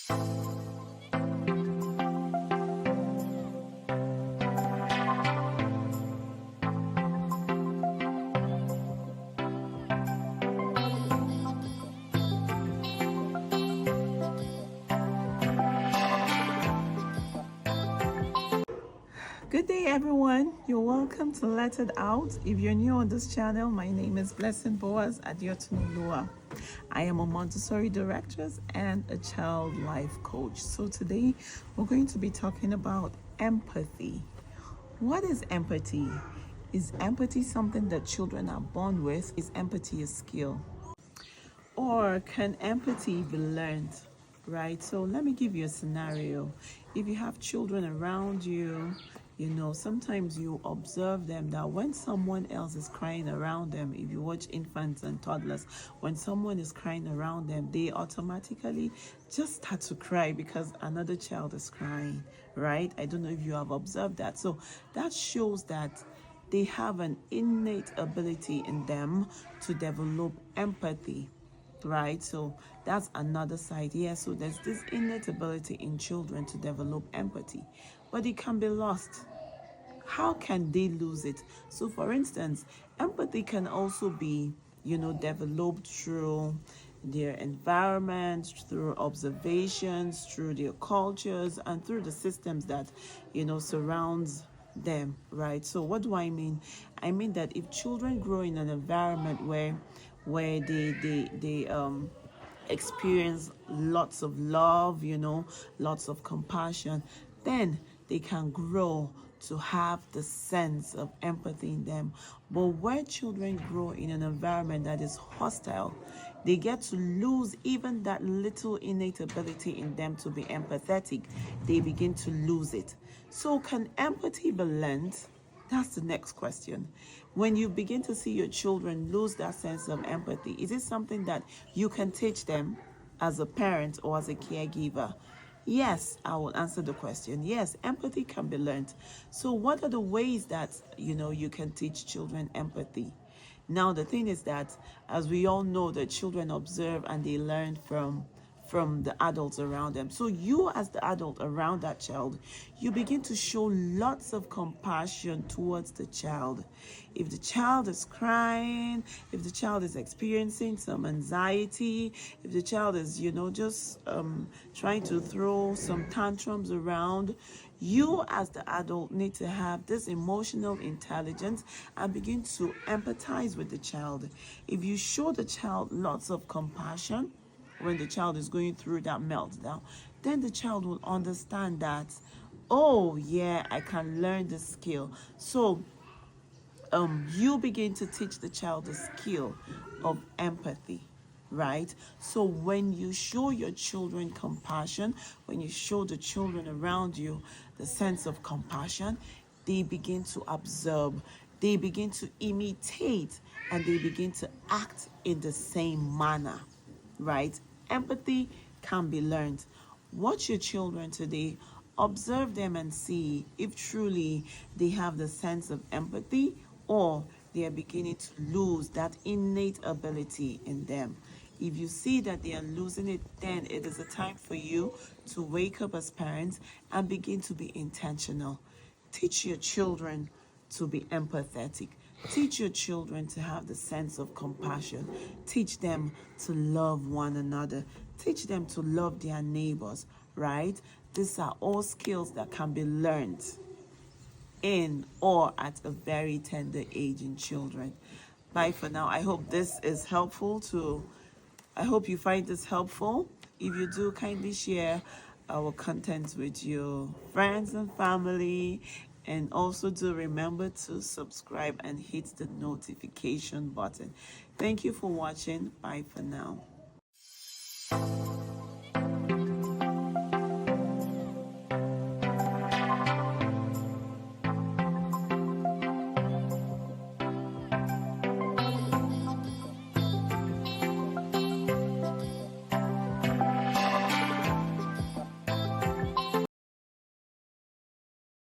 Good day, everyone. You're welcome to Let It Out. If you're new on this channel, my name is Blessing Boaz Adiotunulua. I am a Montessori directress and a child life coach. So today we're going to be talking about empathy. What is empathy? Is empathy something that children are born with? Is empathy a skill? Or can empathy be learned? Right? So let me give you a scenario. If you have children around you, sometimes you observe them that when someone else is crying around them, if you watch infants and toddlers, when someone is crying around them, they automatically just start to cry because another child is crying, right? I don't know if you have observed that. So that shows that they have an innate ability in them to develop empathy, right? So that's another side. Yeah, so there's this innate ability in children to develop empathy, but it can be lost. How can they lose it? So for instance, empathy can also be, developed through their environment, through observations, through their cultures, and through the systems that, surrounds them, right? So what do I mean? I mean that if children grow in an environment where they experience lots of love, lots of compassion, then they can grow to have the sense of empathy in them. But where children grow in an environment that is hostile, they get to lose even that little innate ability in them to be empathetic. They begin to lose it. So can empathy be learned? That's the next question. When you begin to see your children lose that sense of empathy, is it something that you can teach them as a parent or as a caregiver? Yes, I will answer the question. Yes, empathy can be learned. So what are the ways that, you can teach children empathy? Now, the thing is that, as we all know, that children observe and they learn from the adults around them. So you, as the adult around that child, you begin to show lots of compassion towards the child. If the child is crying, if the child is experiencing some anxiety, if the child is, just trying to throw some tantrums around, you as the adult need to have this emotional intelligence and begin to empathize with the child. If you show the child lots of compassion when the child is going through that meltdown, then the child will understand that, oh yeah, I can learn this skill. So you begin to teach the child the skill of empathy, right? So when you show your children compassion, when you show the children around you the sense of compassion, they begin to observe, they begin to imitate, and they begin to act in the same manner, right? Empathy can be learned. Watch your children today, observe them and see if truly they have the sense of empathy or they are beginning to lose that innate ability in them. If you see that they are losing it, then it is a time for you to wake up as parents and begin to be intentional. Teach your children to be empathetic. Teach your children to have the sense of compassion. Teach them to love one another. Teach them to love their neighbors, right? These are all skills that can be learned in or at a very tender age in children. Bye for now. I hope this is helpful to I hope you find this helpful. If you do, kindly share our content with your friends and family. And also do remember to subscribe and hit the notification button. Thank you for watching. Bye for now.